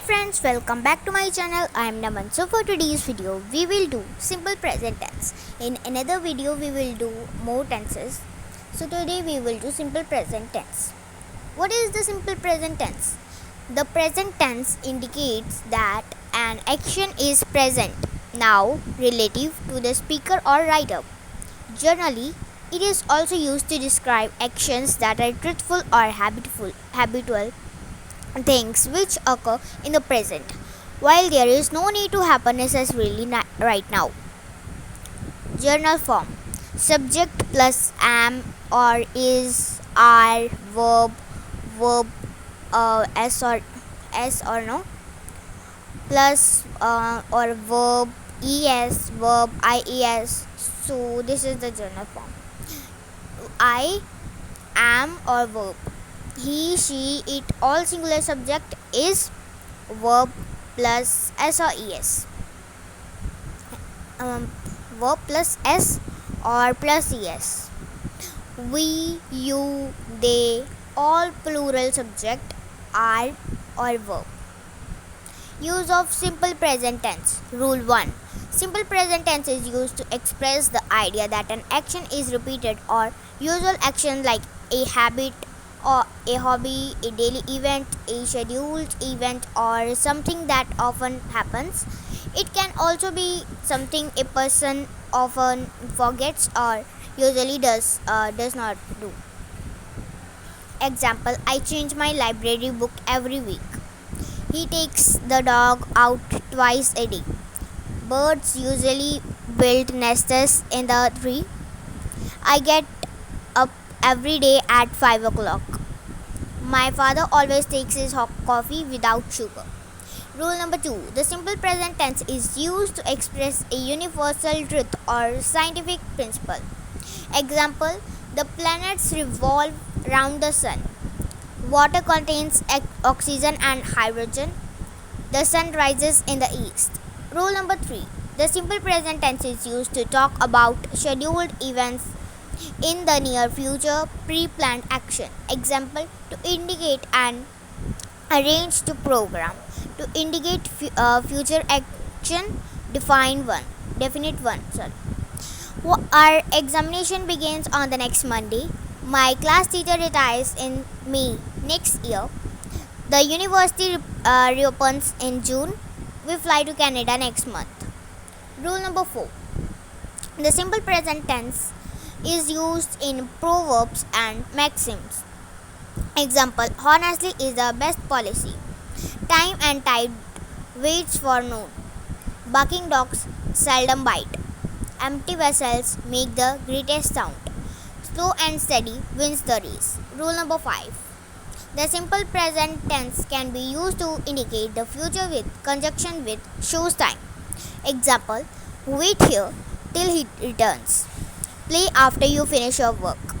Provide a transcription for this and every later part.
friends, welcome back to my channel. I am Naman. So for today's video, we will do simple present tense. In another video, we will do more tenses. So today we will do simple present tense. What is the simple present tense? The present tense indicates that an action is present now relative to the speaker or writer. Generally, it is also used to describe actions that are truthful or habitual things which occur in the present, while there is no need to happen necessarily right now. Journal form: subject plus am or is, are, verb s or no, plus or verb es, verb ies. So this is the journal form. I am or verb. He, she, it, all singular subject is verb plus s or es. Verb plus s or plus es. We, you, they, all plural subject are or verb. Use of simple present tense. Rule 1. Simple present tense is used to express the idea that an action is repeated or usual action like a habit or a hobby, a daily event, a scheduled event, or something that often happens. It can also be something a person often forgets or usually does not do. Example: I change my library book every week. He takes the dog out twice a day. Birds usually build nests in the tree. I get up every day at 5 o'clock. My father always takes his hot coffee without sugar. Rule number 2. The simple present tense is used to express a universal truth or scientific principle. Example: the planets revolve around the sun. Water contains oxygen and hydrogen. The sun rises in the east. Rule number 3. The simple present tense is used to talk about scheduled events in the near future, pre-planned action. Example: to indicate an arranged program. To indicate future action, definite one. Our examination begins on the next Monday. My class teacher retires in May next year. The university reopens in June. We fly to Canada next month. Rule number 4. The simple present tense is used in proverbs and maxims. Example: honestly is the best policy. Time and tide waits for noon. Barking dogs seldom bite. Empty vessels make the greatest sound. Slow and steady wins the race. Rule number 5. The simple present tense can be used to indicate the future with conjunction with shows time. Example: wait here till he returns. Play after you finish your work.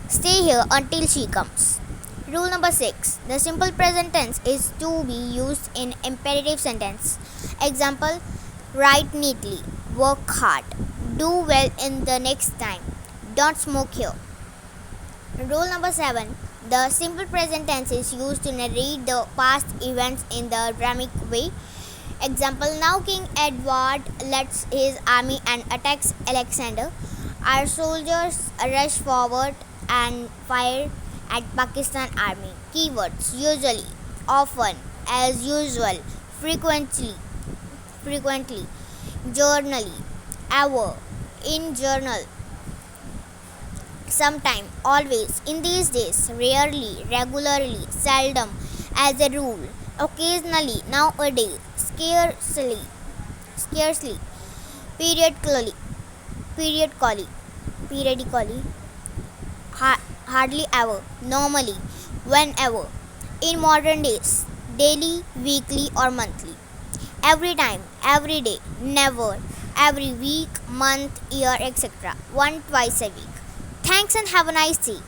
Stay here until she comes. Rule number 6. The simple present tense is to be used in imperative sentence. Example: write neatly, work hard, do well in the next time, don't smoke here. Rule number 7. The simple present tense is used to narrate the past events in the dramatic way. Example: now King Edward leads his army and attacks Alexander. Our soldiers rush forward and fire at Pakistan army. Keywords: usually, often, as usual, frequently, journally, ever, in journal, sometime, always, in these days, rarely, regularly, seldom, as a rule, occasionally, nowadays, scarcely, periodically, hardly ever, normally, whenever, in modern days, daily, weekly, or monthly, every time, every day, never, every week, month, year, etc., twice a week. Thanks and have a nice day.